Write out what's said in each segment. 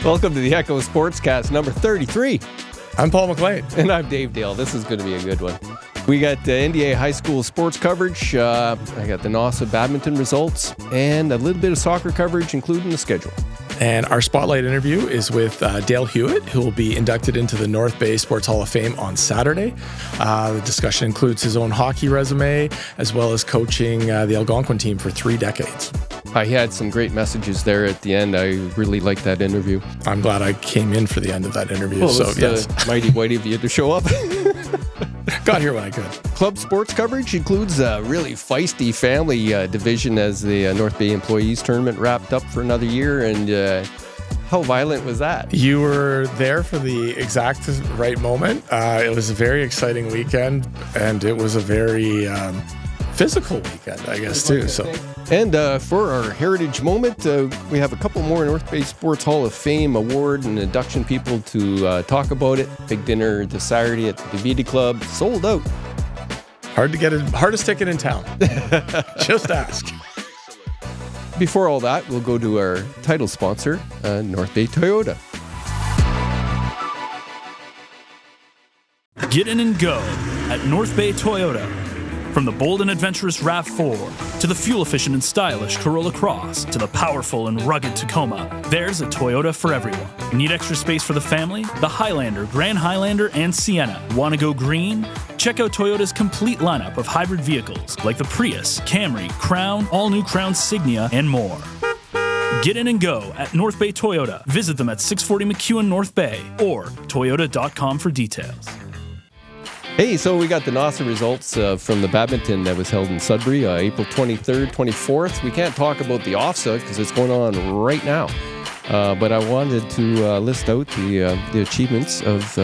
Welcome to the Echo Sportscast number 33. I'm Paul McLean. And I'm Dave Dale. This is going to be a good one. We got NDA high school sports coverage. I got the NOSSA badminton results and a little bit of soccer coverage, including the schedule. And our spotlight interview is with Dale Hewitt, who will be inducted into the North Bay Sports Hall of Fame on Saturday. The discussion includes his own hockey resume, as well as coaching the Algonquin team for 3 decades. He had some great messages there at the end. I really liked that interview. I'm glad I came in for the end of that interview. Well, so yes, mighty whitey of you to show up. Got here when I could. Club sports coverage includes a really feisty family division as the North Bay Employees Tournament wrapped up for another year. And how violent was that? You were there for the exact right moment. It was a very exciting weekend, and it was a very physical weekend, I guess, too. And for our Heritage Moment, we have a couple more North Bay Sports Hall of Fame award and induction people to talk about it. Big dinner this Saturday at the DeVita Club. Sold out. Hardest ticket in town. Just ask. Before all that, we'll go to our title sponsor, North Bay Toyota. Get in and go at North Bay Toyota. From the bold and adventurous RAV4 to the fuel-efficient and stylish Corolla Cross to the powerful and rugged Tacoma, there's a Toyota for everyone. Need extra space for the family? The Highlander, Grand Highlander, and Sienna. Want to go green? Check out Toyota's complete lineup of hybrid vehicles like the Prius, Camry, Crown, all-new Crown Signia, and more. Get in and go at North Bay Toyota. Visit them at 640 McEwen North Bay or toyota.com for details. Hey, so we got the NOSSA results from the badminton that was held in Sudbury, April 23rd, 24th. We can't talk about the OFSA because it's going on right now. But I wanted to list out the achievements of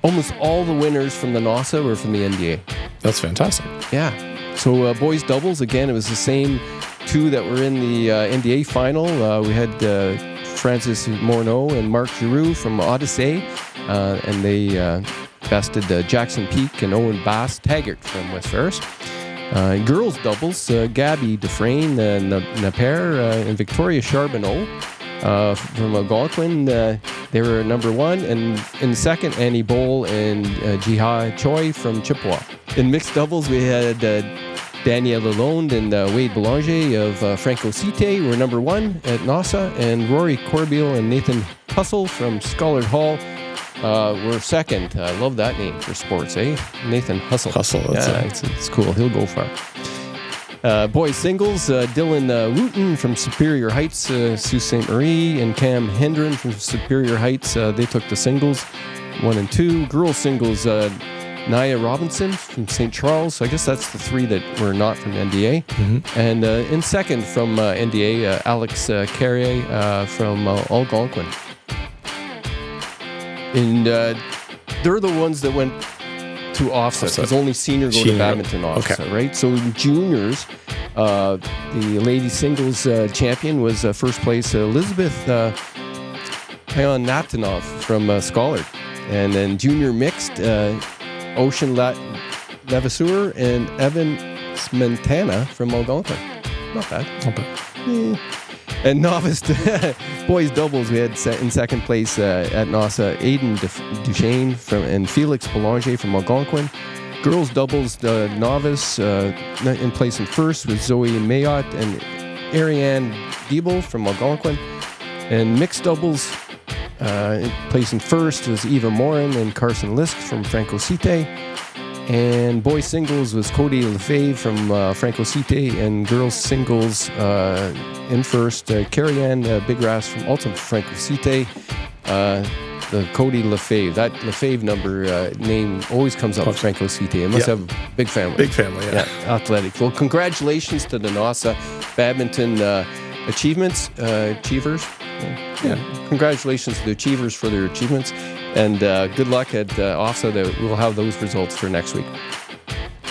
almost all the winners from the NOSSA were from the NDA. That's fantastic. Yeah. So boys doubles, again, it was the same 2 that were in the NDA final. We had Francis Morneau and Mark Giroux from Odyssey, and they bested Jackson Peak and Owen Bass-Taggart from West Ferris. Girls doubles, Gabby Dufresne, Naper, and Victoria Charbonneau from Algonquin. They were number 1. And in second, Annie Bowl and Jiha Choi from Chippewa. In mixed doubles, we had Danielle Lalonde and Wade Belanger of Franco-Cité were number 1 at NOSSA. And Rory Corbeil and Nathan Hussle from Schollard Hall were second. I love that name for sports, eh? Nathan Hussle. It's cool. He'll go far. Boys singles, Dylan Wooten from Superior Heights, Sault Ste. Marie, and Cam Hendren from Superior Heights. They took the singles, 1 and 2. Girls singles, Nia Robinson from St. Charles. I guess that's the 3 that were not from NDA. Mm-hmm. And in second from NDA, Alex Carrier from Algonquin. And they're the ones that went to OFSA, because only senior go to badminton OFSA, right? So in juniors, the ladies singles champion was first place Elizabeth Payon Natanov from Schollard. And then junior mixed, Ocean Levasseur and Evan Smentana from Algonquin. Not bad. And novice boys doubles, we had in second place at NOSSA, Aiden Duchesne and Felix Belanger from Algonquin. Girls doubles, novice in place in first with Zoe Mayotte and Ariane Diebel from Algonquin. And mixed doubles, in place in first was Eva Morin and Carson Lisk from Franco-Cité. And boys singles was Cody Lefebvre from Franco-Cité, and girls singles in first, Carrie-Anne Bigrass from also Franco-Cité. The Cody Lefebvre. That Lefebvre number name always comes up with Franco-Cité. It must have a big family. Big family, yeah. Athletics. Well, congratulations to the NOSSA badminton achievers. Yeah. Congratulations to the achievers for their achievements. And good luck at OFSA. We'll have those results for next week.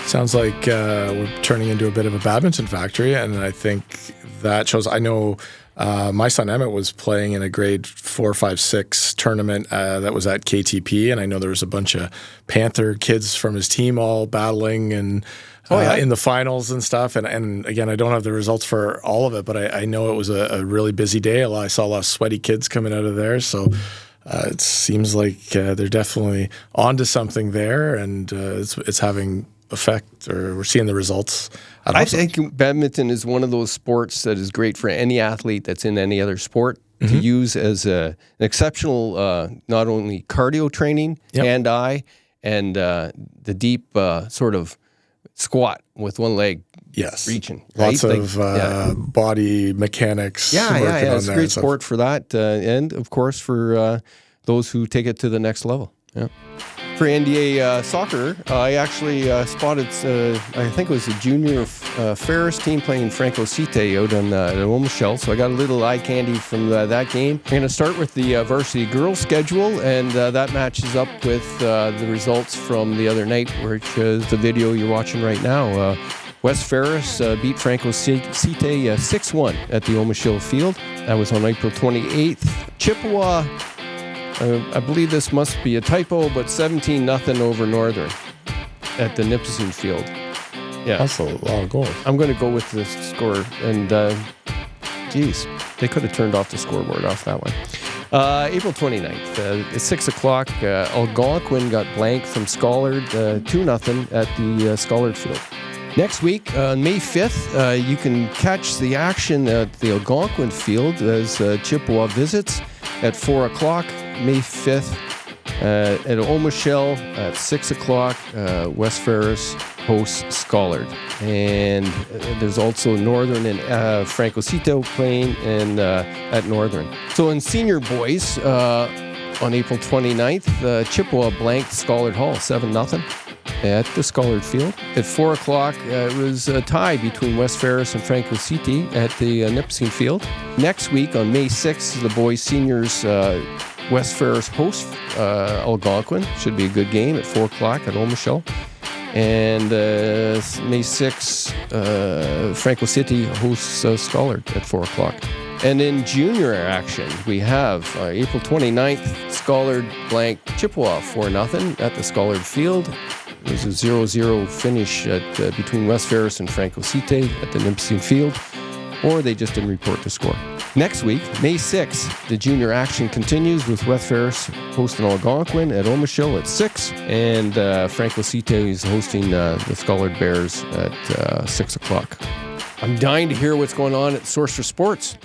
Sounds like we're turning into a bit of a badminton factory, and I think that shows. I know My son Emmett was playing in a grade 4, 5, 6 tournament that was at KTP, and I know there was a bunch of Panther kids from his team all battling and in the finals and stuff. And again, I don't have the results for all of it, but I know it was a really busy day. I saw a lot of sweaty kids coming out of there, so it seems like they're definitely onto something there, and it's having effect, or we're seeing the results. I think badminton is one of those sports that is great for any athlete that's in any other sport to use as an exceptional, not only cardio training, hand-eye, and the deep sort of squat with one leg reaching. Right? Lots of body mechanics. Yeah, it's a great sport for that. And, of course, for those who take it to the next level. Yeah. For NDA Soccer, I actually spotted, I think it was a junior Ferris team playing Franco Cite out on Omichel, so I got a little eye candy from that game. I'm going to start with the Varsity girls schedule, and that matches up with the results from the other night, which is the video you're watching right now. West Ferris beat Franco Cite 6-1 at the Omichel Field. That was on April 28th. Chippewa, I believe this must be a typo, but 17-0 over Northern at the Nipissing Field. Yeah, that's a lot of goals. I'm going to go with the score, and they could have turned off the scoreboard off that one. April 29th, at 6 o'clock, Algonquin got blanked from Schollard 2-0 at the Schollard Field. Next week, on May 5th, you can catch the action at the Algonquin Field as Chippewa visits at 4 o'clock. May 5th, at Omichel at 6 o'clock, West Ferris hosts Schollard. And there's also Northern and Franco Cite playing at Northern. So in senior boys, on April 29th, Chippewa blanked Schollard Hall 7-0 at the Schollard Field. At 4 o'clock, it was a tie between West Ferris and Franco Cite at the Nipissing Field. Next week, on May 6th, the boys seniors West Ferris hosts Algonquin. Should be a good game at 4 o'clock at Omichel. And May 6th, Franco Cite hosts Schollard at 4 o'clock. And in junior action, we have April 29th, Schollard blanked Chippewa 4-0 at the Schollard Field. It was a 0-0 finish between West Ferris and Franco Cite at the Nipissing Field, or they just didn't report the score. Next week, May 6th, the junior action continues with West Ferris hosting Algonquin at Omichel at 6, and Franco Cite is hosting the Schollard Bears at 6 o'clock. I'm dying to hear what's going on at Source for Sports.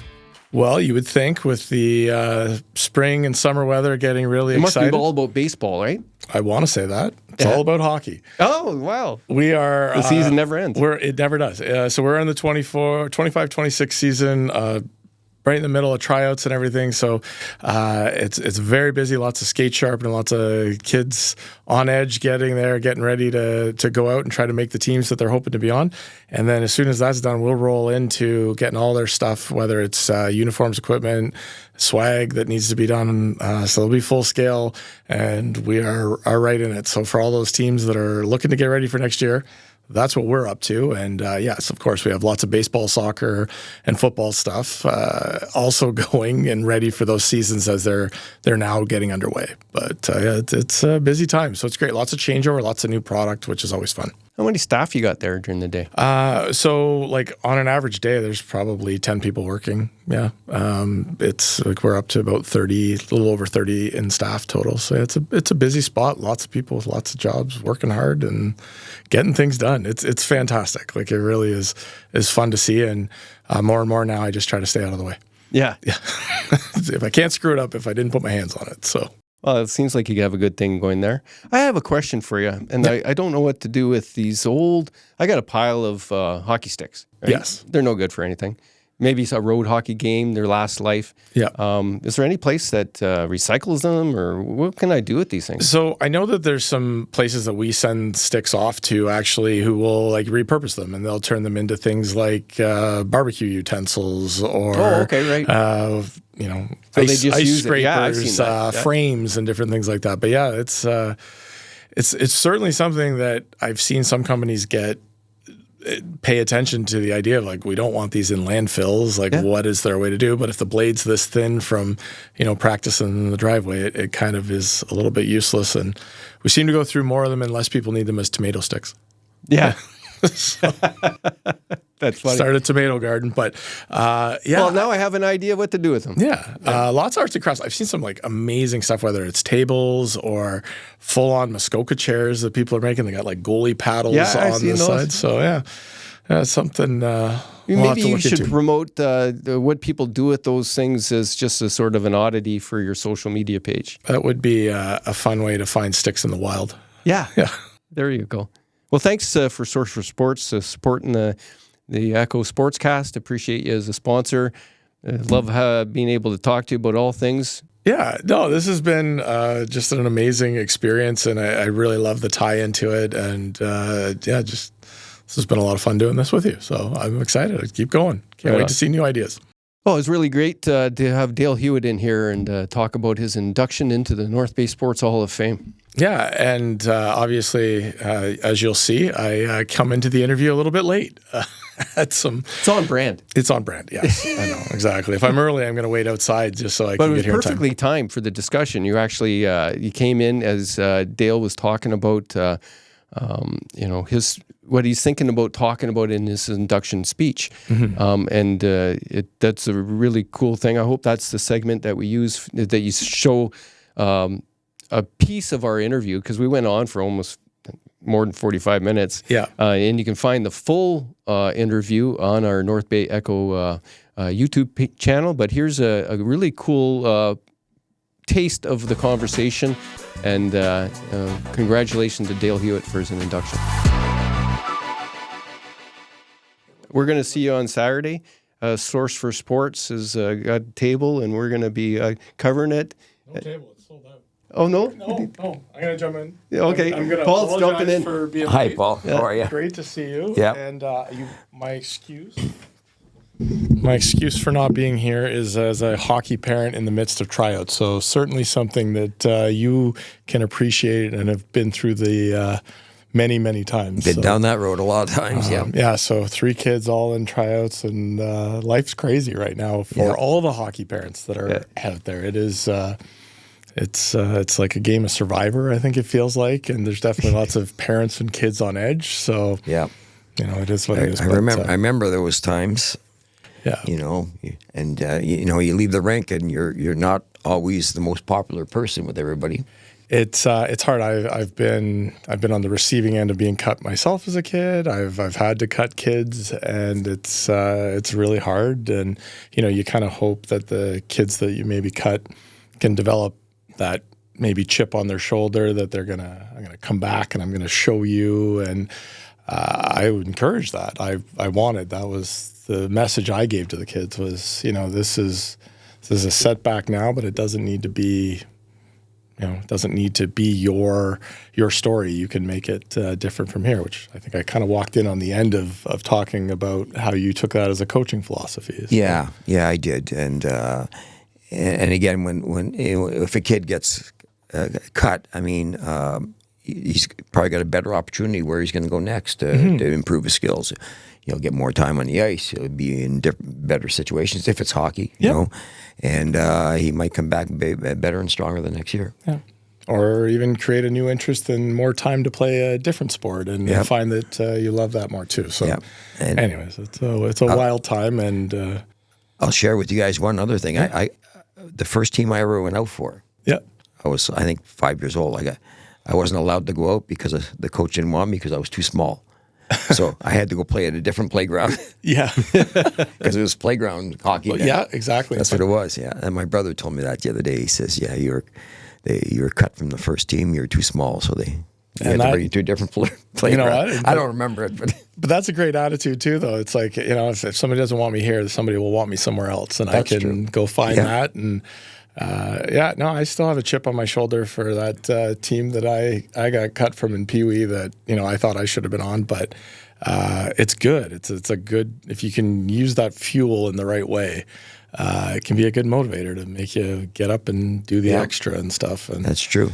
Well, you would think with the spring and summer weather getting really excited. It must be all about baseball, right? I want to say that. It's all about hockey. Oh, wow. We are... The season never ends. It never does. So we're in the 25-26 season, right in the middle of tryouts and everything. So it's very busy, lots of skate sharpening, lots of kids on edge getting there, getting ready to go out and try to make the teams that they're hoping to be on. And then as soon as that's done, we'll roll into getting all their stuff, whether it's uniforms, equipment, swag that needs to be done. So it'll be full scale, and we are right in it. So for all those teams that are looking to get ready for next year, that's what we're up to. And yes, of course, we have lots of baseball, soccer, and football stuff also going and ready for those seasons as they're now getting underway. But it's a busy time, so it's great. Lots of changeover, lots of new product, which is always fun. How many staff you got there during the day? So like on an average day, there's probably 10 people working. Yeah. It's like we're up to about 30, a little over 30 in staff total. So it's a busy spot. Lots of people with lots of jobs working hard and getting things done. It's fantastic. Like it really is fun to see. And more and more now, I just try to stay out of the way. Yeah. If I can't screw it up, if I didn't put my hands on it. So. Well, it seems like you have a good thing going there. I have a question for you, and I don't know what to do with these old... I got a pile of hockey sticks. Right? Yes. They're no good for anything. Maybe it's a road hockey game, their last life. Yeah. Is there any place that recycles them, or what can I do with these things? So I know that there's some places that we send sticks off to actually who will like repurpose them, and they'll turn them into things like barbecue utensils or... Oh, okay, right. So ice scrapers, frames, and different things like that. But yeah, it's certainly something that I've seen some companies get pay attention to the idea of like, we don't want these in landfills. Like, what is there a way to do? But if the blade's this thin from, practicing in the driveway, it kind of is a little bit useless. And we seem to go through more of them and less people need them as tomato sticks. Yeah. So, that's funny. Start a tomato garden, but Well, now I have an idea what to do with them. Yeah. Lots of arts and crafts. I've seen some like amazing stuff, whether it's tables or full-on Muskoka chairs that people are making. They got like goalie paddles on the side. So something. Maybe you should promote what people do with those things as just a sort of an oddity for your social media page. That would be a fun way to find sticks in the wild. Yeah. There you go. Well, thanks for Source for Sports supporting the Echo Sportscast. Appreciate you as a sponsor. Love being able to talk to you about all things. Yeah, no, this has been just an amazing experience, and I really love the tie-in to it. And this has been a lot of fun doing this with you. So I'm excited to keep going. Can't wait to see new ideas. Well, it's really great to have Dale Hewitt in here and talk about his induction into the North Bay Sports Hall of Fame. Yeah, and obviously, as you'll see, I come into the interview a little bit late. It's on brand. It's on brand, yes. I know, exactly. If I'm early, I'm going to wait outside just so I can get here in time. But it was perfectly timed for the discussion. You actually you came in as Dale was talking about what he's thinking about talking about in his induction speech. And that's a really cool thing. I hope that's the segment that we use, that you show a piece of our interview, because we went on for almost more than 45 minutes. Yeah. And you can find the full interview on our North Bay Echo YouTube channel. But here's a really cool taste of the conversation. And congratulations to Dale Hewitt for his induction. We're going to see you on Saturday. Source for Sports has got a table, and we're going to be covering it. No table, it's sold out. Oh, no? No. I'm going to jump in. Okay. I'm going to Paul's jumping in. For being Hi, late. Paul. How are you? Great to see you. Yeah. And my excuse for not being here is as a hockey parent in the midst of tryouts. So certainly something that you can appreciate and have been through the many, many times. Been down that road a lot of times, Yeah, so 3 kids all in tryouts, and life's crazy right now for all the hockey parents that are out there. It is, it's like a game of Survivor, I think it feels like, and there's definitely lots of parents and kids on edge. So it is what it is. I remember there was times, and you leave the rink and you're not always the most popular person with everybody. It's hard. I've been on the receiving end of being cut myself as a kid. I've had to cut kids, and it's really hard. And you kind of hope that the kids that you maybe cut can develop that maybe chip on their shoulder, that I'm gonna come back and I'm gonna show you. And I would encourage that. That was the message I gave to the kids was, this is a setback now, but it doesn't need to be. It doesn't need to be your story. You can make it different from here, which I think I kind of walked in on the end of talking about how you took that as a coaching philosophy. So. Yeah, I did. And again, when if a kid gets cut, I mean, he's probably got a better opportunity where he's going to go next to improve his skills. He'll get more time on the ice. He'll be in better situations if it's hockey, and he might come back better and stronger the next year. Yeah. Or even create a new interest and more time to play a different sport and find that you love that more too. So, anyways, it's a wild time, and I'll share with you guys one other thing. I the first team I ever went out for. Yeah. I was 5 years old. I wasn't allowed to go out because the coach didn't want me because I was too small. So I had to go play at a different playground. Yeah. Because it was playground hockey. Well, yeah, exactly. That's what it was, yeah. And my brother told me that the other day. He says, you were cut from the first team. You were too small, so they had to bring you to a different playground. I don't remember it. But that's a great attitude, too, though. It's like, if somebody doesn't want me here, somebody will want me somewhere else. And I can go find that. And I still have a chip on my shoulder for that team that I got cut from in Pee Wee that I thought I should have been on, but it's good. It's a good, if you can use that fuel in the right way, it can be a good motivator to make you get up and do the extra and stuff. And that's true.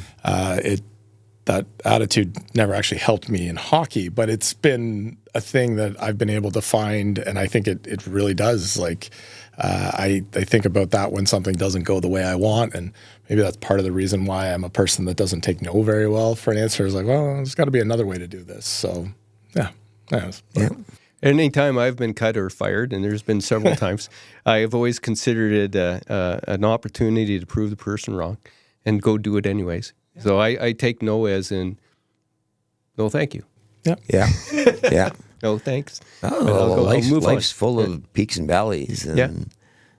that attitude never actually helped me in hockey, but it's been a thing that I've been able to find, and I think it really does. Like, I think about that when something doesn't go the way I want, and maybe that's part of the reason why I'm a person that doesn't take no very well for an answer. Is like, well, there's got to be another way to do this. So, yeah. Anytime I've been cut or fired, and there's been several times, I have always considered it an opportunity to prove the person wrong and go do it anyways. So I take no as in, no, thank you. Yeah. No, thanks. Oh, life's full of peaks and valleys. And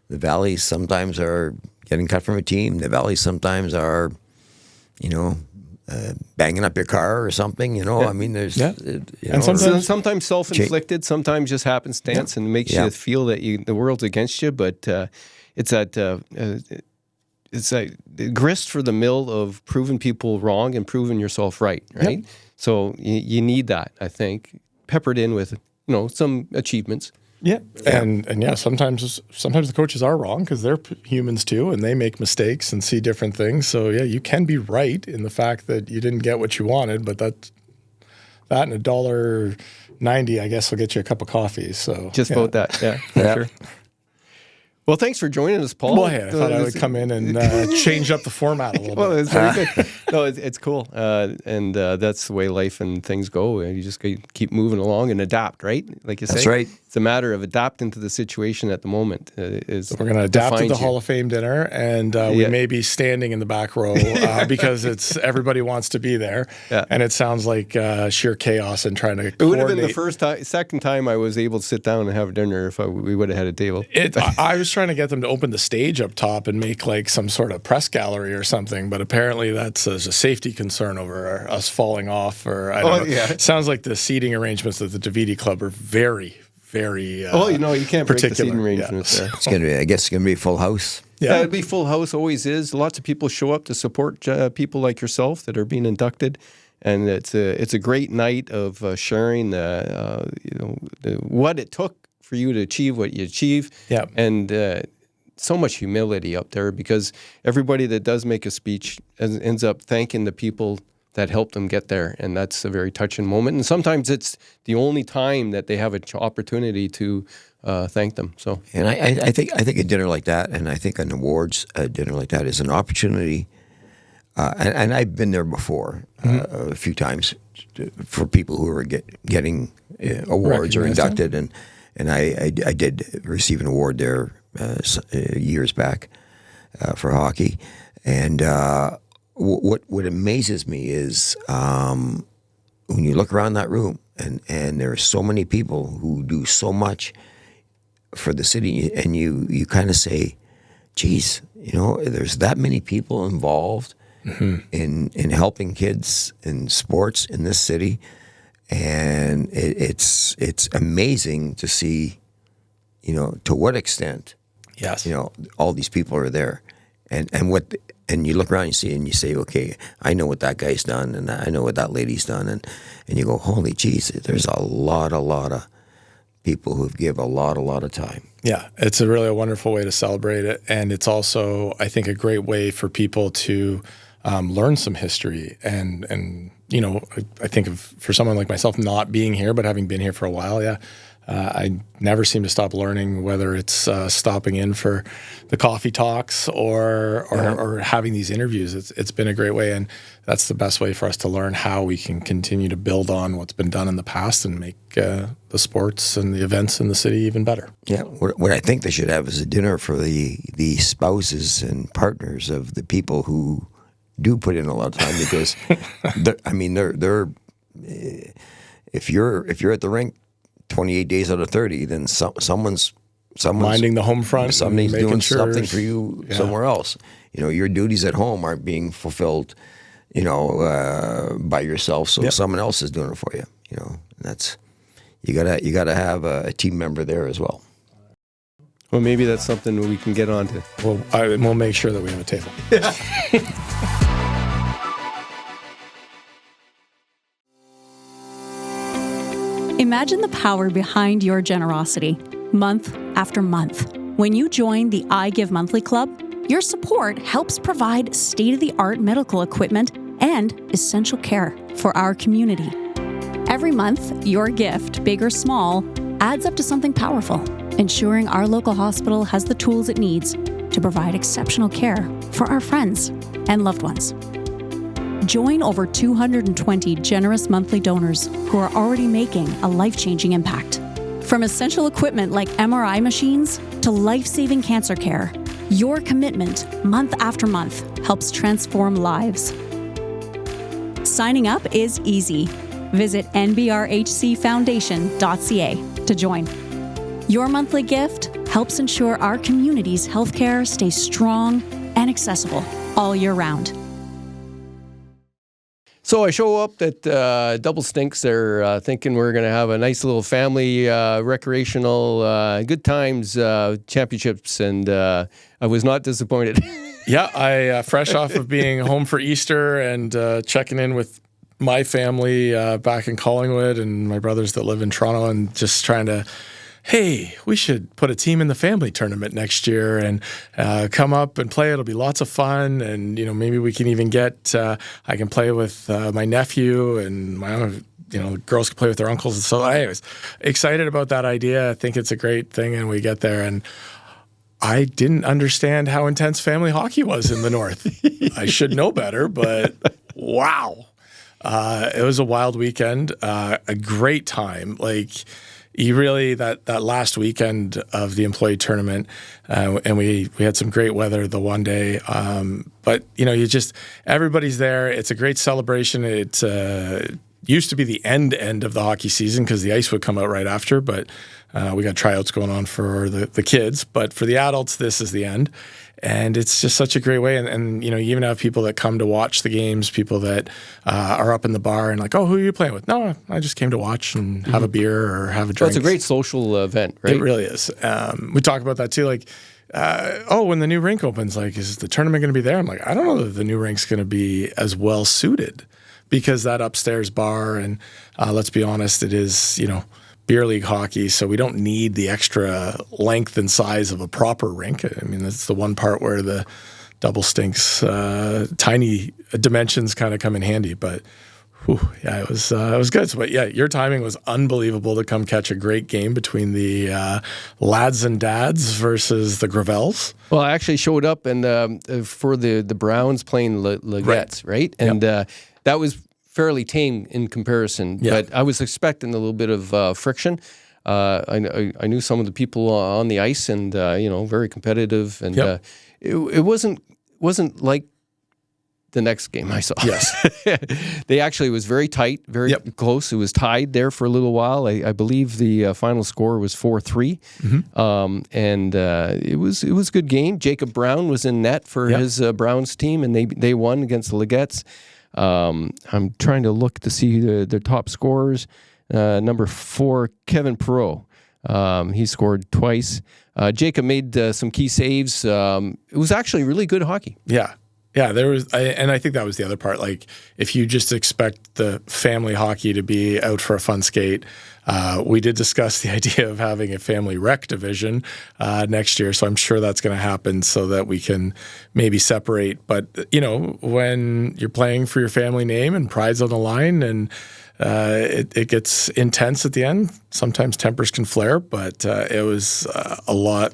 the valleys sometimes are getting cut from a team. The valleys sometimes are, banging up your car or something, I mean, there's, and sometimes self-inflicted, sometimes just happenstance, and makes you feel that the world's against you. But it's that grist for the mill of proving people wrong and proving yourself right? Yep. So you need that, I think, peppered in with some achievements. Yeah. And sometimes the coaches are wrong because they're humans too, and they make mistakes and see different things. So you can be right in the fact that you didn't get what you wanted, but that and $1.90, I guess, will get you a cup of coffee. So just about that, for sure. Well, thanks for joining us, Paul. Well, hey, I thought I would come in and change up the format a little bit. Well, it's very good. No, it's cool. And that's the way life and things go. You just keep moving along and adapt, right? Like you say. That's right. It's a matter of adapting to the situation at the moment. So we're going to adapt to the Hall of Fame dinner, and we may be standing in the back row because everybody wants to be there. Yeah. And it sounds like sheer chaos and trying to coordinate. It would have been the second time I was able to sit down and have dinner if we would have had a table. I was trying to get them to open the stage up top and make like some sort of press gallery or something, but apparently that's a safety concern over us falling off, or I don't know. Yeah. It sounds like the seating arrangements at the Davidi Club are very, very you can't break the seating arrangements there. It's going to be, I guess, it's going to be a full house. Yeah, it'll be full house, always is. Lots of people show up to support people like yourself that are being inducted. And it's a great night of sharing what it took for you to achieve what you achieve. Yeah. And so much humility up there, because everybody that does make a speech ends up thanking the people that helped them get there. And that's a very touching moment. And sometimes it's the only time that they have an opportunity to thank them. So, and I think a dinner like that, and I think an awards dinner like that, is an opportunity. And I've been there before a few times for people who are getting awards or inducted, and I did receive an award there years back for hockey. And what amazes me is when you look around that room, and there are so many people who do so much for the city, and you kind of say, geez, there's that many people involved in helping kids in sports in this city, and it's amazing to see, to what extent, yes, all these people are there, and you look around and you say, okay, I know what that guy's done, and I know what that lady's done, and you go, holy jeez, there's a lot of people who give a lot of time. Yeah, it's really a wonderful way to celebrate it, and it's also, I think, a great way for people to learn some history. And I think for someone like myself not being here, but having been here for a while, I never seem to stop learning, whether it's stopping in for the coffee talks or having these interviews. It's been a great way, and that's the best way for us to learn how we can continue to build on what's been done in the past and make the sports and the events in the city even better. Yeah, what I think they should have is a dinner for the spouses and partners of the people who do put in a lot of time, because they're if you're at the rink 28 days out of 30, then someone's minding the home front. Somebody's doing something for you somewhere else. Your duties at home aren't being fulfilled, by yourself. So someone else is doing it for you. And that's, you gotta have a team member there as well. Well, maybe that's something we can get onto. We'll make sure that we have a table. Imagine the power behind your generosity, month after month. When you join the I Give Monthly Club, your support helps provide state-of-the-art medical equipment and essential care for our community. Every month, your gift, big or small, adds up to something powerful, ensuring our local hospital has the tools it needs to provide exceptional care for our friends and loved ones. Join over 220 generous monthly donors who are already making a life-changing impact. From essential equipment like MRI machines to life-saving cancer care, your commitment, month after month, helps transform lives. Signing up is easy. Visit nbrhcfoundation.ca to join. Your monthly gift helps ensure our community's healthcare stays strong and accessible all year round. So I show up at Double Stinks. They're thinking we're going to have a nice little family recreational good times championships, and I was not disappointed. Yeah, I fresh off of being home for Easter and checking in with my family back in Collingwood and my brothers that live in Toronto, and just trying to, hey, we should put a team in the family tournament next year and come up and play. It'll be lots of fun, and maybe we can even get I can play with my nephew, and my own, girls can play with their uncles. And so I was excited about that idea. I think it's a great thing, and we get there, and I didn't understand how intense family hockey was in the North. I should know better, but wow. It was a wild weekend, a great time. You really, that last weekend of the employee tournament, and we had some great weather the one day. But everybody's there. It's a great celebration. It used to be the end of the hockey season because the ice would come out right after. But we got tryouts going on for the kids. But for the adults, this is the end. And it's just such a great way. And you even have people that come to watch the games, people that are up in the bar and like, oh, who are you playing with? No, I just came to watch and have a beer or have a drink. Well, it's a great social event, right? It really is. We talk about that too. When the new rink opens, is the tournament going to be there? I'm like, I don't know that the new rink's going to be as well suited because that upstairs bar, and let's be honest, it is, beer league hockey, so we don't need the extra length and size of a proper rink. I mean, that's the one part where the Double Stinks tiny dimensions kind of come in handy. But it was good. So, but yeah, your timing was unbelievable to come catch a great game between the lads and dads versus the Gravels. Well, I actually showed up and for the Browns playing Legettes, right? And that was fairly tame in comparison, but I was expecting a little bit of friction. I knew some of the people on the ice, and very competitive, and it wasn't like the next game I saw. Yes, they actually was very tight, very close. It was tied there for a little while. I believe the final score was 4-3, and it was a good game. Jacob Brown was in net for his Browns team, and they won against the Legettes. I'm trying to look to see their top scorers. Number 4, Kevin Perreault. He scored twice. Jacob made some key saves. It was actually really good hockey. Yeah. There was, and I think that was the other part. If you just expect the family hockey to be out for a fun skate, we did discuss the idea of having a family rec division next year. So I'm sure that's going to happen so that we can maybe separate. But when you're playing for your family name and pride's on the line, and it gets intense at the end, sometimes tempers can flare. But it was a lot.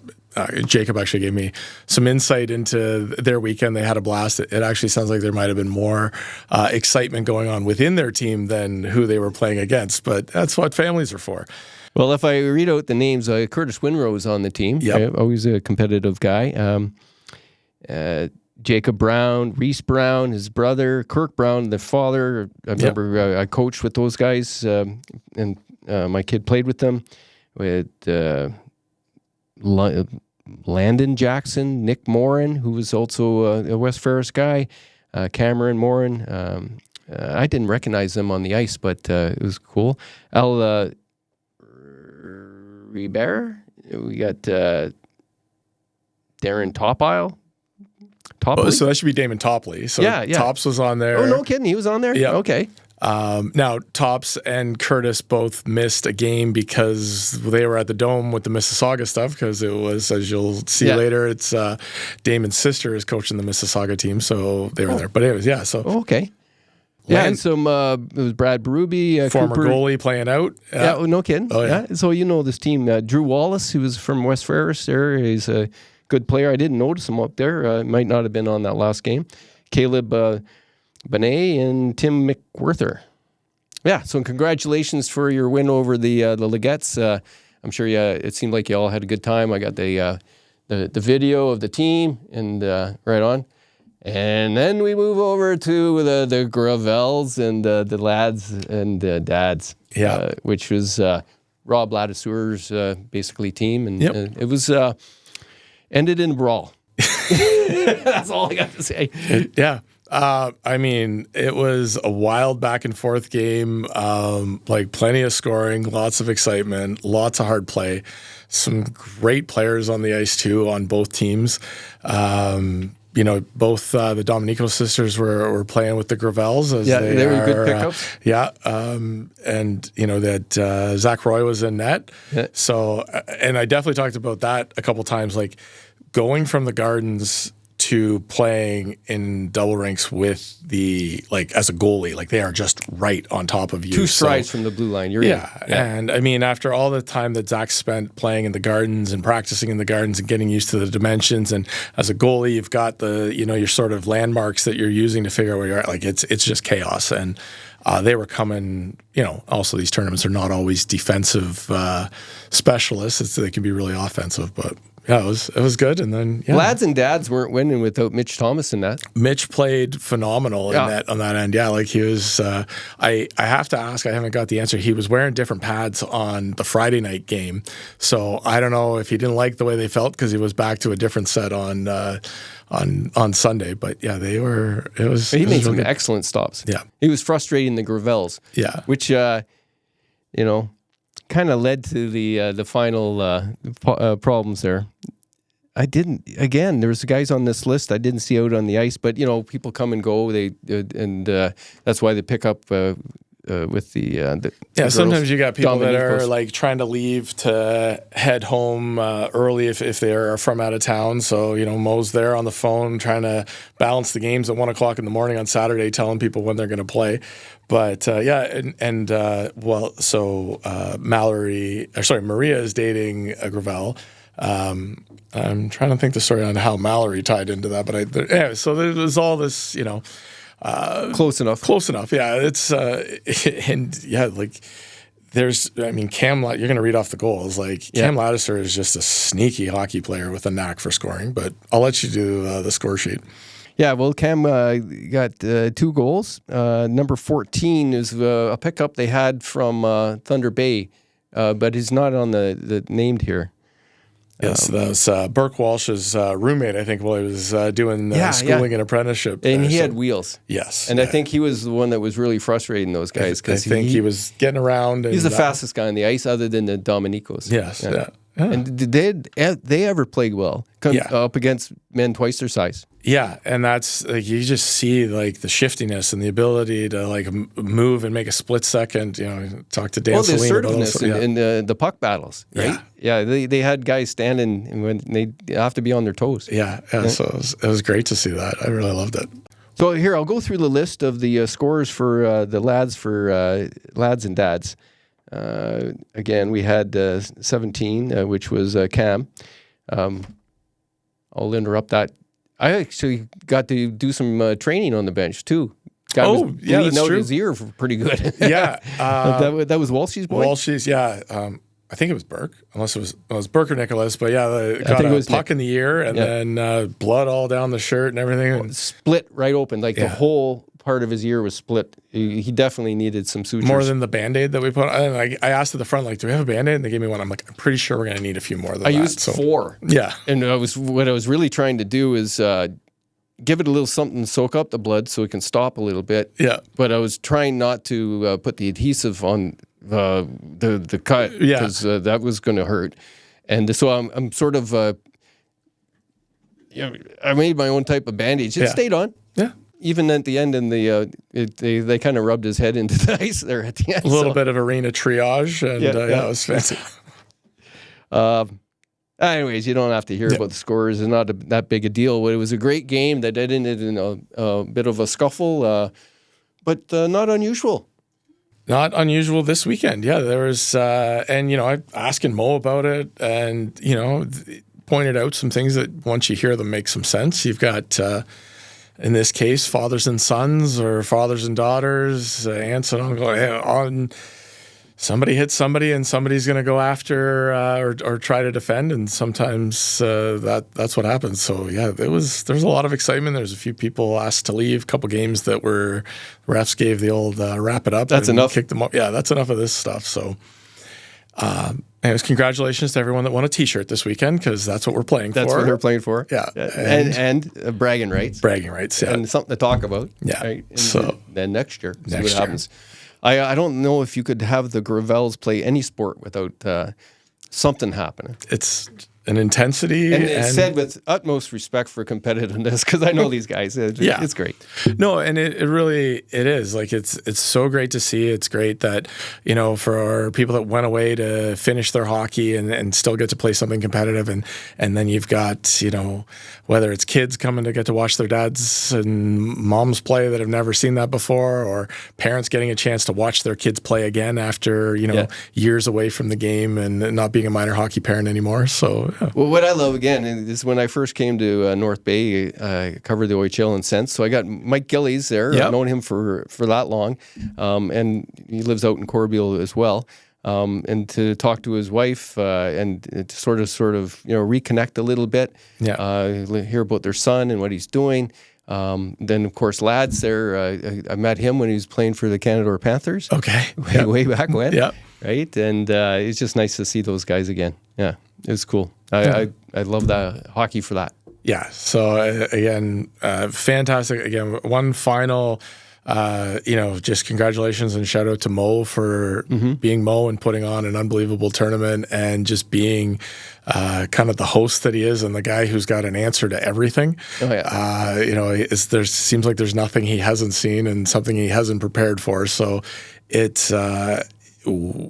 Jacob actually gave me some insight into their weekend. They had a blast. It actually sounds like there might have been more excitement going on within their team than who they were playing against, but that's what families are for. Well, if I read out the names, Curtis Winrow is on the team. Always a competitive guy. Jacob Brown, Reese Brown, his brother, Kirk Brown, the father. I remember I coached with those guys, and my kid played with them. With Landon Jackson, Nick Morin, who was also a West Ferris guy, Cameron Morin. I didn't recognize them on the ice, but it was cool. Al Ribeiro. We got Darren Topile. So that should be Damon Topley. So Tops was on there. Oh, no kidding. He was on there? Yeah. Okay. Now, Tops and Curtis both missed a game because they were at the Dome with the Mississauga stuff, because it was, as you'll see later, it's Damon's sister is coaching the Mississauga team, so they were there. But anyways, so. Okay. Yeah, and some it was Brad Berube, former Cooper. goalie playing out. Yeah, no kidding. Oh, yeah. So you know this team. Drew Wallace, who was from West Ferris there, he's a good player. I didn't notice him up there. Might not have been on that last game. Caleb Benet and Tim McWhirter. Yeah, so congratulations for your win over the Legettes. I'm sure it seemed like you all had a good time. I got the video of the team and right on. And then we move over to the Gravels and the lads and dads, which was Rob Ladisseur's basically team. And it was ended in a brawl. That's all I got to say. I mean, it was a wild back and forth game, like plenty of scoring, lots of excitement, lots of hard play, some great players on the ice too on both teams. Both the Dominico sisters were playing with the Gravels. They were good pickups. And that Zach Roy was in net. Yeah. So, and I definitely talked about that a couple times, like going from the Gardens to playing in double ranks with as a goalie, like they are just right on top of you. 2 strides from the blue line. You're in. And I mean, after all the time that Zach spent playing in the Gardens and practicing in the Gardens and getting used to the dimensions, and as a goalie, you've got your sort of landmarks that you're using to figure out where you're at. Like it's just chaos. And they were coming, also these tournaments are not always defensive specialists. They can be really offensive, but yeah, it was good. And then lads and dads weren't winning without Mitch Thomas in that. Mitch played phenomenal on that end. Yeah, like he was. I have to ask. I haven't got the answer. He was wearing different pads on the Friday night game, so I don't know if he didn't like the way they felt because he was back to a different set on Sunday. But yeah, they were. He made some excellent stops. Yeah, he was frustrating the Gravels. Yeah, which kind of led to the final problems there. There was guys on this list I didn't see out on the ice, but people come and go. That's why they pick up with the sometimes you got people that are like trying to leave to head home early if they are from out of town. So Mo's there on the phone trying to balance the games at 1:00 in the morning on Saturday, telling people when they're going to play. But Maria is dating a Gravel. I'm trying to think the story on how Mallory tied into that, but so there was all this, close enough. Yeah, it's Cam. You're going to read off the goals. Cam Ladisser is just a sneaky hockey player with a knack for scoring. But I'll let you do the score sheet. Yeah, well, Cam got 2 goals. Number 14 is a pickup they had from Thunder Bay, but he's not on the named here. Yes, that was Burke Walsh's roommate, I think, while he was doing schooling and apprenticeship. And he had wheels. Yes. And I think he was the one that was really frustrating those guys. I think he was getting around. He's the fastest guy on the ice other than the Dominicos. Yes, yeah. And did they ever play well up against men twice their size? Yeah, and that's you just see the shiftiness and the ability to move and make a split second. Talk to Dan. The assertiveness in the puck battles, right? Yeah, they had guys standing when they have to be on their toes. Yeah. So it was great to see that. I really loved it. So here I'll go through the list of the scores for the lads and dads. Again, we had 17, which was Cam. I'll interrupt that. I actually got to do some training on the bench too. That's true. His ear pretty good. Yeah, that was Walsh's boy. Walsh's, yeah. I think it was Burke, unless it was Burke or Nicholas. But yeah, got a puck in the ear and then blood all down the shirt and everything. Split right open, the whole part of his ear was split. He definitely needed some sutures. More than the Band-Aid that we put on. And I asked at the front, do we have a Band-Aid? And they gave me one. I'm I'm pretty sure we're going to need a few more than that. I used 4. Yeah. And what I was really trying to do is give it a little something to soak up the blood so it can stop a little bit. Yeah. But I was trying not to put the adhesive on the cut because that was going to hurt. And so I'm sort of, I made my own type of bandage. It stayed on. Yeah. Even at the end, and they kind of rubbed his head into the ice there at the end. A little bit of arena triage, and it was fancy. Anyways, you don't have to hear about the scores. It's not that big a deal. It was a great game that ended in a bit of a scuffle. but not unusual. Not unusual this weekend. Yeah, there was, and I asking Mo about it, and pointed out some things that once you hear them make some sense. You've got, in this case, fathers and sons, or fathers and daughters, aunts and uncles. Somebody hits somebody, and somebody's going to go after or try to defend, and sometimes that's what happens. So yeah, there's a lot of excitement. There's a few people asked to leave. A couple games that refs gave the old wrap it up. That's enough. Kick them up. Yeah, that's enough of this stuff. So, anyways, congratulations to everyone that won a T-shirt this weekend, because that's what we're playing for. That's what they're playing for. Yeah, and bragging rights. Bragging rights. Yeah, and something to talk about. Yeah. Right? And So then next year, see what year. happens. I don't know if you could have the Gravels play any sport without something happening. It's an intensity. And it's said with utmost respect for competitiveness, because I know these guys. Yeah. It's great. No, and it really is. Like, it's so great to see. It's great that, for our people that went away to finish their hockey and still get to play something competitive. And then you've got, whether it's kids coming to get to watch their dads and moms play that have never seen that before, or parents getting a chance to watch their kids play again after, years away from the game and not being a minor hockey parent anymore. So, yeah. Well, what I love, again, is when I first came to North Bay, I covered the OHL and Sense. So I got Mike Gillies there. Yep. I've known him for that long. And he lives out in Corbeil as well. And to talk to his wife and to sort of reconnect a little bit. Yeah. Hear about their son and what he's doing. Then, of course, Lads there. I met him when he was playing for the Canadore Panthers. Okay. Way back when. Yeah. Right? And it's just nice to see those guys again. Yeah, it was cool. I love that hockey for that. Yeah. So, again, fantastic. Again, one final, just congratulations and shout out to Mo for being Mo and putting on an unbelievable tournament, and just being kind of the host that he is, and the guy who's got an answer to everything. Oh, yeah. There seems like there's nothing he hasn't seen and something he hasn't prepared for. So it's, we're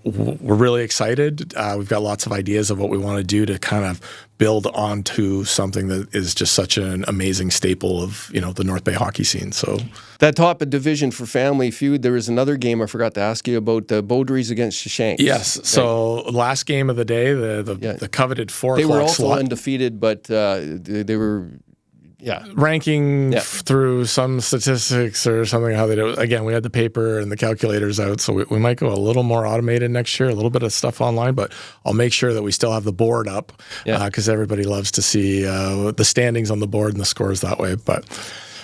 really excited. We've got lots of ideas of what we want to do to kind of build onto something that is just such an amazing staple of, the North Bay hockey scene. So that top division for Family Feud, there was another game I forgot to ask you about, the Beaudries against Shashanks. Yes. So last game of the day, the coveted 4 o'clock slot. They were also undefeated, but they were... Yeah, ranking through some statistics or something, how they do. Again, we had the paper and the calculators out, so we might go a little more automated next year, a little bit of stuff online, but I'll make sure that we still have the board up, because everybody loves to see the standings on the board and the scores that way. But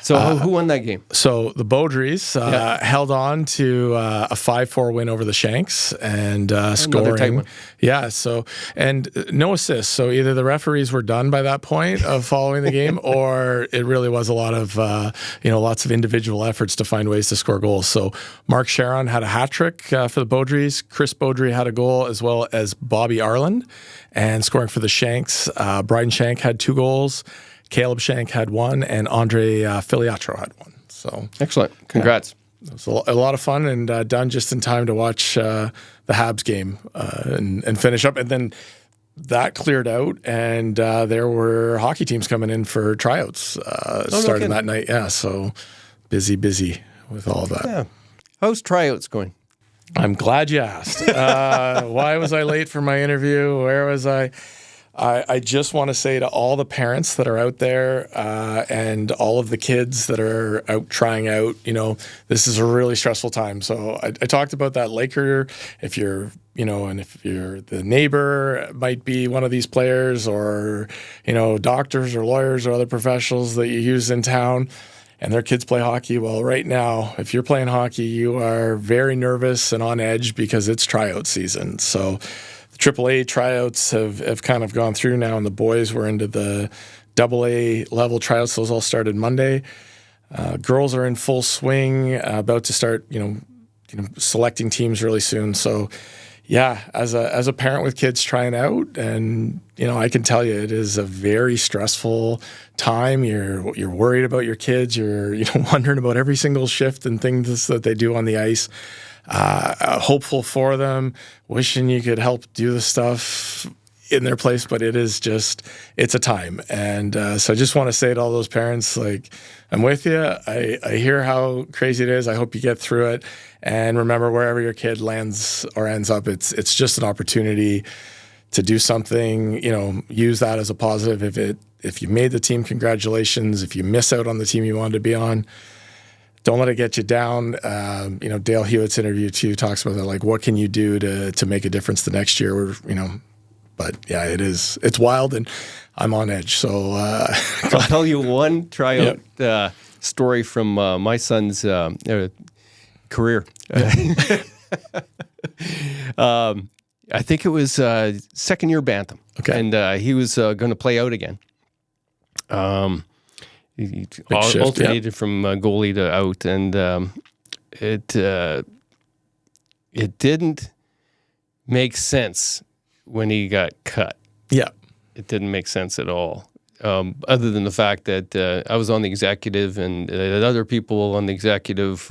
so who won that game? So the Beaudries held on to a 5-4 win over the Shanks, and scoring. Tight one. Yeah. So, and no assists. So either the referees were done by that point of following the game, or it really was a lot of lots of individual efforts to find ways to score goals. So Mark Sharon had a hat trick for the Beaudries. Chris Beaudry had a goal, as well as Bobby Arland, and scoring for the Shanks. Bryden Shank had 2 goals. Caleb Shank had 1, and Andre Filiatro had 1. So excellent. Congrats. It was a lot of fun, and done just in time to watch the Habs game and finish up. And then that cleared out, and there were hockey teams coming in for tryouts starting that night. Yeah, so busy with all of that. Yeah. How's tryouts going? I'm glad you asked. Why was I late for my interview? Where was I? I just want to say to all the parents that are out there and all of the kids that are out trying out, this is a really stressful time. So I talked about that Laker. If you're, and if you're the neighbor, might be one of these players, or, doctors or lawyers or other professionals that you use in town, and their kids play hockey. Well, right now, if you're playing hockey, you are very nervous and on edge because it's tryout season. So AAA tryouts have kind of gone through now, and the boys were into the AA level tryouts. Those all started Monday. Girls are in full swing, about to start, selecting teams really soon. So, yeah, as a parent with kids trying out, and I can tell you, it is a very stressful time. You're worried about your kids. You're wondering about every single shift and things that they do on the ice. Hopeful for them, wishing you could help do the stuff, in their place, but it's a time. And so I just want to say to all those parents, like, I'm with you. I hear how crazy it is. I hope you get through it. And remember, wherever your kid lands or ends up, it's just an opportunity to do something, use that as a positive. If you made the team, congratulations. If you miss out on the team you wanted to be on, don't let it get you down. Dale Hewitt's interview too talks about that. Like, what can you do to make a difference the next year? But yeah, it's wild, and I'm on edge. So I'll tell you one tryout story from my son's career. I think it was second year Bantam. Okay. And he was going to play out again. He alternated from goalie to out, and it didn't make sense when he got cut. Yeah. It didn't make sense at all. Other than the fact that I was on the executive, and other people on the executive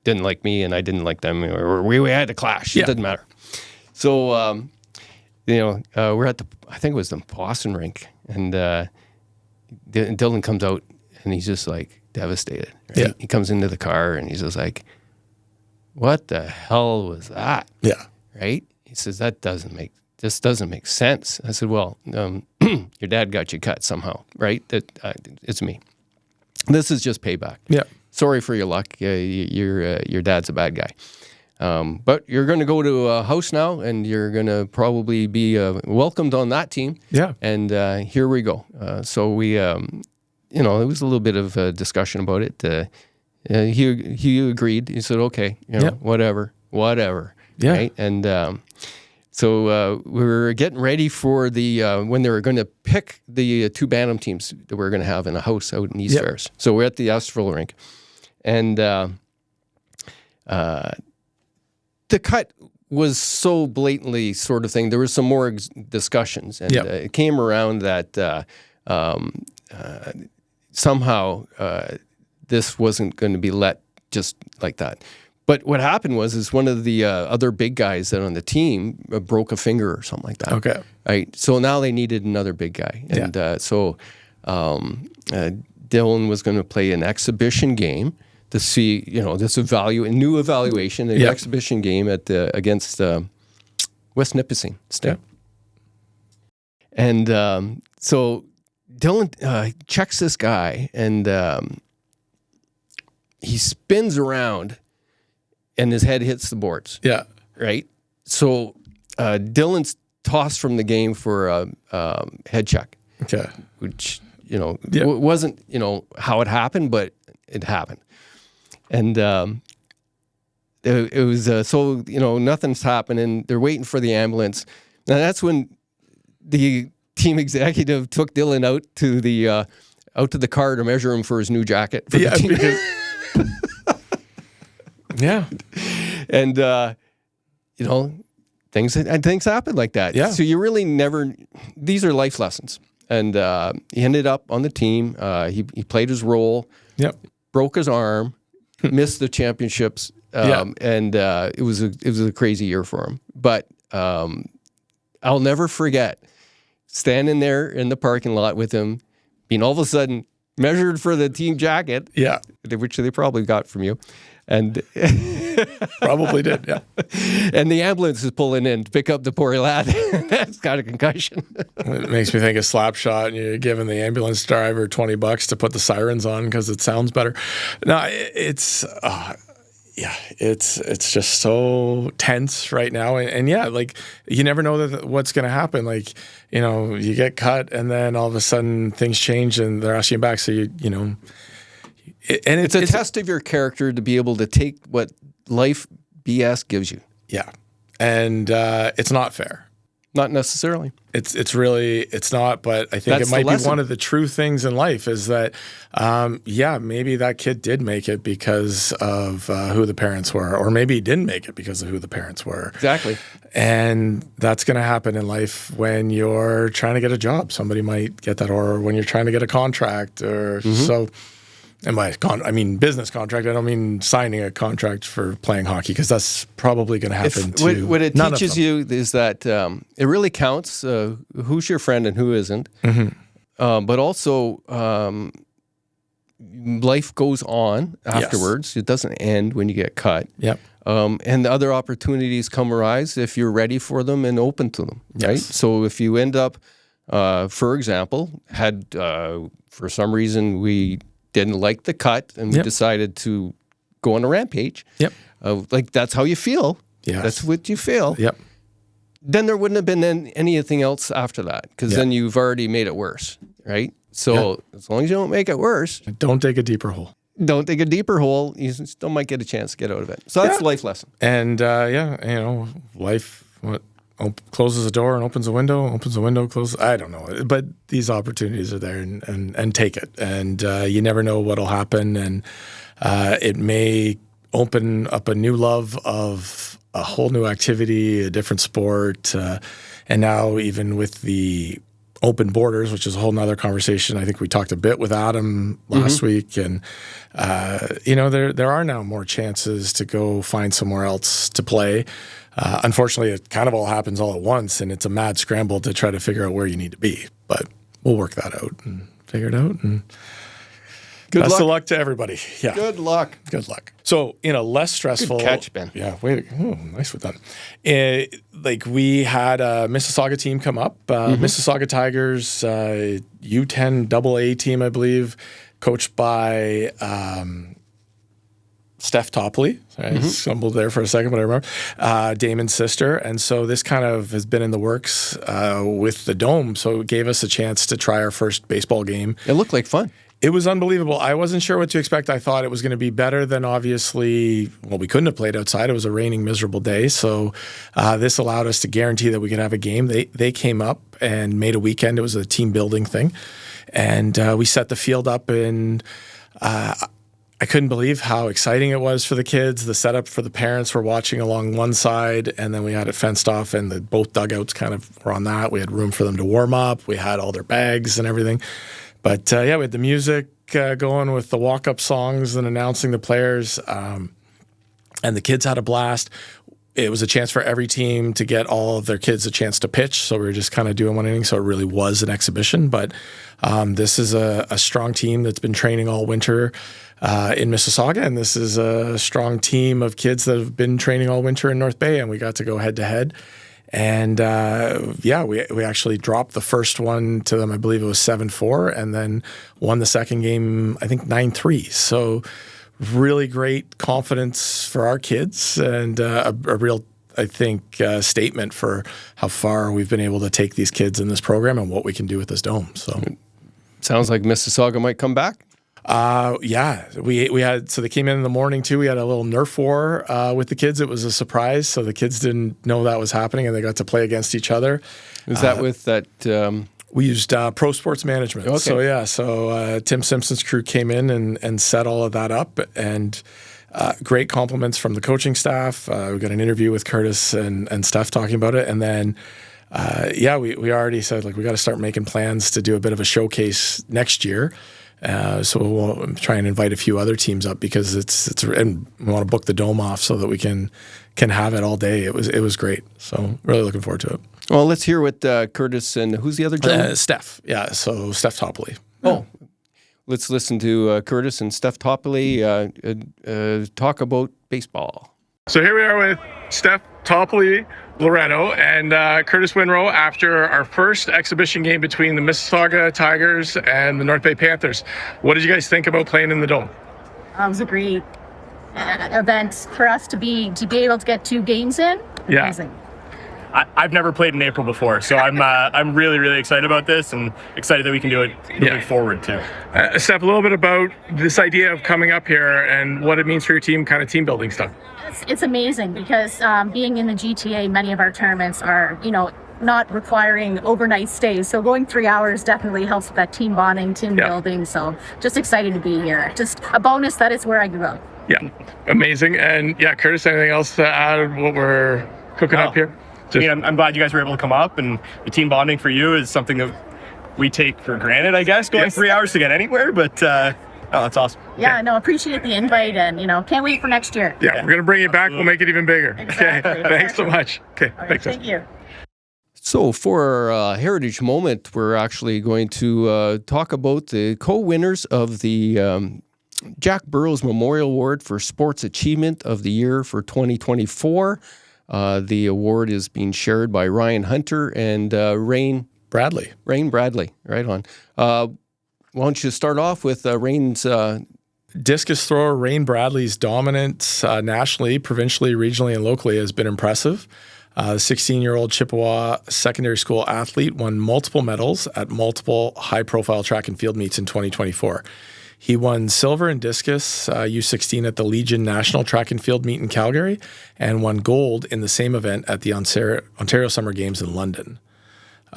didn't like me, and I didn't like them. We had a clash. Yeah. It didn't matter. So, we're at I think it was the Boston rink, and Dylan comes out, and he's just like devastated. Right? Yeah. He comes into the car, and he's just like, "What the hell was that?" Yeah. Right? He says, this doesn't make sense. I said, well, your dad got you cut somehow, right? It's me. This is just payback. Yeah. Sorry for your luck. Your dad's a bad guy. But you're going to go to a house now, and you're going to probably be welcomed on that team. Yeah. And here we go. So we, it was a little bit of a discussion about it. He agreed. He said, okay, whatever. Yeah. Right? And so we were getting ready for the when they were going to pick the two Bantam teams that we were going to have in a house out in East Ferris. So we're at the Esterville rink. And the cut was so blatantly sort of thing. There was some more discussions, and it came around that somehow this wasn't going to be let just like that. But what happened was one of the other big guys that on the team broke a finger or something like that. Okay. Right. So now they needed another big guy, and so Dylan was going to play an exhibition game to see, this new evaluation, an exhibition game against West Nipissing State. Yeah. And so Dylan checks this guy, and he spins around, and his head hits the boards. Yeah. Right? So Dylan's tossed from the game for a head check. Okay. Which, wasn't, how it happened, but it happened. And it was, so, nothing's happening. They're waiting for the ambulance. Now, that's when the team executive took Dylan out to the car to measure him for his new jacket. For the team. Because... Yeah. And, things happen like that. Yeah. So you really these are life lessons. And he ended up on the team. He played his role. Yep. Broke his arm, missed the championships. And it was a crazy year for him. But I'll never forget standing there in the parking lot with him, being all of a sudden measured for the team jacket. Yeah. Which they probably got from you. And probably did, yeah. And the ambulance is pulling in to pick up the poor lad. That's got a concussion. It makes me think of Slapshot, and you're giving the ambulance driver $20 to put the sirens on because it sounds better. No, it's just so tense right now, and like you never know what's going to happen. Like you get cut, and then all of a sudden things change, and they're asking you back. So it's a test of your character to be able to take what life BS gives you. Yeah. And it's not fair. Not necessarily. It's really not, but I think it might be one of the true things in life is that, maybe that kid did make it because of who the parents were, or maybe he didn't make it because of who the parents were. Exactly. And that's going to happen in life when you're trying to get a job. Somebody might get that, or when you're trying to get a contract, or so. And by I mean business contract. I don't mean signing a contract for playing hockey, because that's probably going to happen to what it none teaches of them. you is that it really counts who's your friend and who isn't. But also, life goes on afterwards. It doesn't end when you get cut. Yep. And the other opportunities arise if you're ready for them and open to them, right? Yes. So if you end up, for example, had for some reason we didn't like the cut and we decided to go on a rampage, like that's how you feel. Yes. That's what you feel. Yep. Then there wouldn't have been anything else after that, because then you've already made it worse, right? So as long as you don't make it worse, Don't dig a deeper hole. don't dig a deeper hole, you still might get a chance to get out of it. So that's a life lesson. And life closes a door and opens a window, closes. I don't know, but these opportunities are there, and take it. And you never know what'll happen, and it may open up a new love of a whole new activity, a different sport, and now even with the open borders, which is a whole nother conversation. I think we talked a bit with Adam last week, and there are now more chances to go find somewhere else to play. Unfortunately, it kind of all happens all at once, and it's a mad scramble to try to figure out where you need to be. But we'll work that out and figure it out. And best of luck to everybody. Yeah. Good luck. Good luck. So in a less stressful Good catch, Ben. Yeah, nicely done. We had a Mississauga team come up, Mississauga Tigers, U10 AA team, I believe, coached by Steph Topley. I stumbled there for a second, but I remember Damon's sister. And so this kind of has been in the works with the Dome. So it gave us a chance to try our first baseball game. It looked like fun. It was unbelievable. I wasn't sure what to expect. I thought it was going to be better than we couldn't have played outside. It was a raining, miserable day. So this allowed us to guarantee that we could have a game. They came up and made a weekend. It was a team building thing. And we set the field up, and I couldn't believe how exciting it was for the kids. The setup for the parents were watching along one side, and then we had it fenced off, and both dugouts kind of were on that. We had room for them to warm up. We had all their bags and everything. But we had the music going with the walk-up songs and announcing the players, and the kids had a blast. It was a chance for every team to get all of their kids a chance to pitch, so we were just kind of doing one inning, so it really was an exhibition. But this is a strong team that's been training all winter in Mississauga, and this is a strong team of kids that have been training all winter in North Bay, and we got to go head-to-head. And we actually dropped the first one to them. I believe it was 7-4, and then won the second game, I think 9-3. So really great confidence for our kids, and a real, I think, statement for how far we've been able to take these kids in this program and what we can do with this Dome. So sounds like Mississauga might come back. We had, so they came in the morning too. We had a little Nerf war with the kids. It was a surprise, so the kids didn't know that was happening, and they got to play against each other. Is that with that? We used Pro Sports Management. Okay. So Tim Simpson's crew came in and set all of that up, and great compliments from the coaching staff. We got an interview with Curtis and Steph talking about it, and then we already said we got to start making plans to do a bit of a showcase next year. So we'll try and invite a few other teams up, because and we want to book the Dome off so that we can have it all day. It was great. So really looking forward to it. Well, let's hear what Curtis and who's the other gentleman? Steph. Yeah. So Steph Topley. Oh, let's listen to Curtis and Steph Topley talk about baseball. So here we are with Steph Topley, Loretto, and Curtis Winrow after our first exhibition game between the Mississauga Tigers and the North Bay Panthers. What did you guys think about playing in the Dome? It was a great event for us to be able to get 2 games in. Yeah. Amazing. I've never played in April before, so I'm really, really excited about this, and excited that we can do it moving forward too. Steph, a little bit about this idea of coming up here and what it means for your team, kind of team building stuff. It's amazing, because being in the GTA, many of our tournaments are, not requiring overnight stays. So going 3 hours definitely helps with that team bonding, team building. So just excited to be here. Just a bonus that it's where I grew up. Yeah, amazing. And Curtis, anything else to add what we're cooking up here? I'm glad you guys were able to come up, and the team bonding for you is something that we take for granted, I guess, going 3 hours to get anywhere. But Oh, that's awesome. Yeah, no, appreciate the invite, and can't wait for next year. Yeah, we're going to bring you back. We'll make it even bigger. Exactly. Okay, thanks so much. Okay, All right, thanks. thank you. So for our Heritage Moment, we're actually going to talk about the co-winners of the Jack Burrows Memorial Award for Sports Achievement of the Year for 2024. The award is being shared by Ryan Hunter and Rain Bradley. Right on. Why don't you start off with Rain's... Discus thrower Rain Bradley's dominance nationally, provincially, regionally, and locally has been impressive. The 16-year-old Chippewa secondary school athlete won multiple medals at multiple high-profile track and field meets in 2024. He won silver in discus U16 at the Legion National Track and Field meet in Calgary and won gold in the same event at the Ontario Summer Games in London.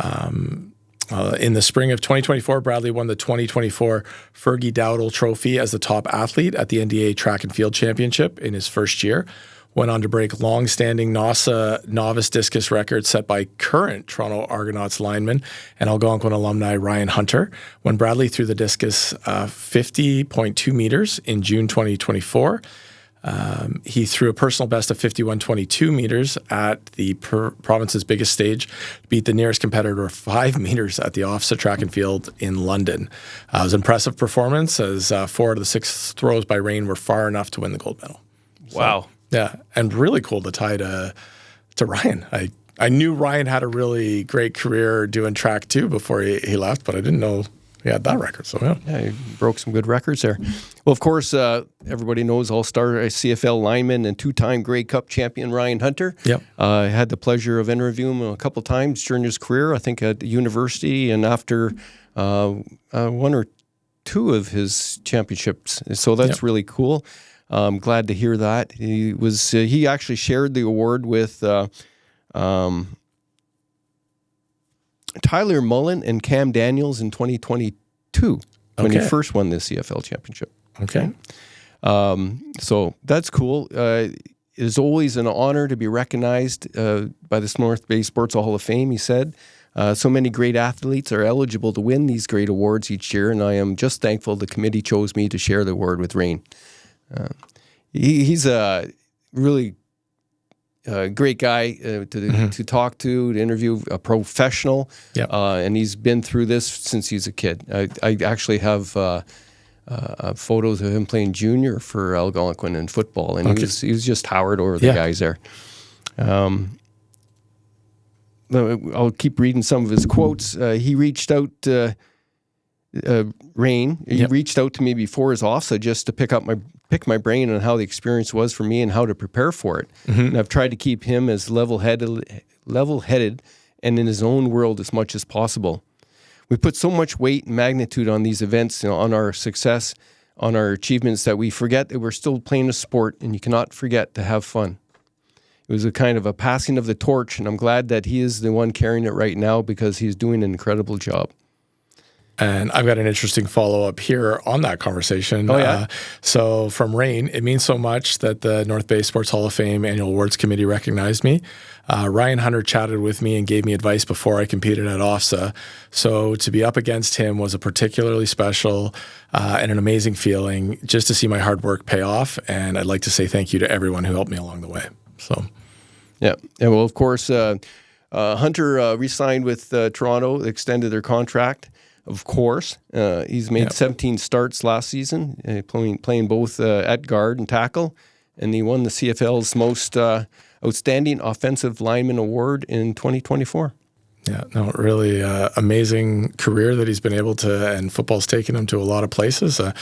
In the spring of 2024, Bradley won the 2024 Fergie Dowdle Trophy as the top athlete at the NDA Track and Field Championship in his first year. Went on to break long-standing NOSSA novice discus records set by current Toronto Argonauts lineman and Algonquin alumni Ryan Hunter when Bradley threw the discus 50.2 meters in June 2024. He threw a personal best of 51.22 meters at the province's biggest stage, beat the nearest competitor 5 meters at the OFSA track and field in London. It was an impressive performance as 4 out of the 6 throws by Rain were far enough to win the gold medal. Wow. Yeah, and really cool to tie to Ryan. I knew Ryan had a really great career doing track too before he left, but I didn't know he had that record. So yeah, he broke some good records there. Well, of course, everybody knows All-Star CFL lineman and 2-time Grey Cup champion Ryan Hunter. Yep. I had the pleasure of interviewing him a couple times during his career, I think at the university and after 1 or 2 of his championships. So that's really cool. I'm glad to hear that. He actually shared the award with Tyler Mullen and Cam Daniels in 2022 when he first won the CFL championship. Okay. So that's cool. It is always an honor to be recognized by the North Bay Sports Hall of Fame, he said. So many great athletes are eligible to win these great awards each year, and I am just thankful the committee chose me to share the award with Rain. He's a really great guy to talk to interview, a professional, and he's been through this since he's a kid. I actually have photos of him playing junior for Algonquin in football, and he was just towered over the guys there. I'll keep reading some of his quotes. He reached out Rain. He reached out to me before his OFSA just to pick my brain on how the experience was for me and how to prepare for it. And I've tried to keep him as level-headed and in his own world as much as possible. We put so much weight and magnitude on these events, on our success, on our achievements, that we forget that we're still playing a sport, and you cannot forget to have fun. It was a kind of a passing of the torch, and I'm glad that he is the one carrying it right now because he's doing an incredible job. And I've got an interesting follow-up here on that conversation. So from Rain, it means so much that the North Bay Sports Hall of Fame Annual Awards Committee recognized me. Ryan Hunter chatted with me and gave me advice before I competed at OFSA. So to be up against him was a particularly special and an amazing feeling just to see my hard work pay off. And I'd like to say thank you to everyone who helped me along the way. So, yeah. And well, of course, Hunter re-signed with Toronto, extended their contract. Of course, he's made 17 starts last season, playing both at guard and tackle, and he won the CFL's most outstanding offensive lineman award in 2024. Yeah, no, really amazing career that he's been able to, and football's taken him to a lot of places. A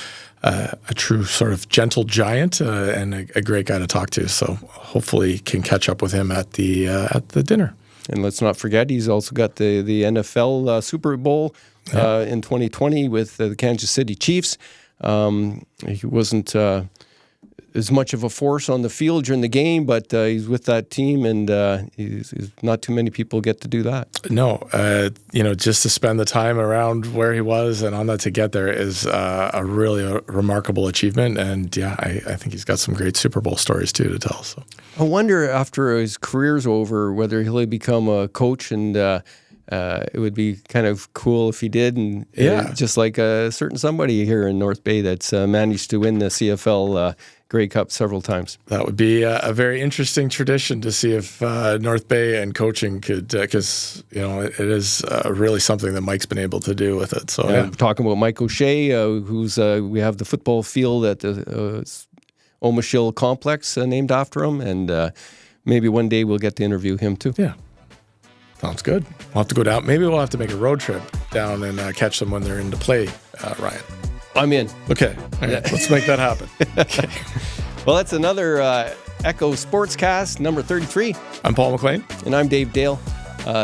true sort of gentle giant and a great guy to talk to. So hopefully can catch up with him at the dinner. And let's not forget, he's also got the NFL Super Bowl in 2020 with the Kansas City Chiefs. He wasn't as much of a force on the field during the game, but he's with that team, and he's not too many people get to do that. No, just to spend the time around where he was and on that to get there is a really remarkable achievement. And I think he's got some great Super Bowl stories too to tell. So I wonder after his career's over whether he'll become a coach and it would be kind of cool if he did. And just like a certain somebody here in North Bay that's managed to win the CFL Grey Cup several times. That would be a very interesting tradition to see if North Bay and coaching could, because it is really something that Mike's been able to do with it. So talking about Mike O'Shea, who's we have the football field at the Omashill complex named after him, and maybe one day we'll get to interview him too. Yeah, sounds good. We'll have to go down. Maybe we'll have to make a road trip down and catch them when they're into play, Ryan. I'm in. Okay. All right. Let's make that happen. Okay. Well, that's another Echo Sportscast, number 33. I'm Paul McLean. And I'm Dave Dale.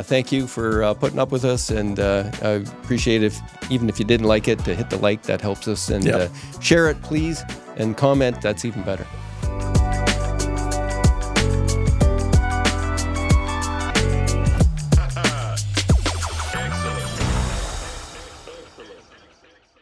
Thank you for putting up with us, and I appreciate it, even if you didn't like it, to hit the like. That helps us. And share it, please, and comment. That's even better.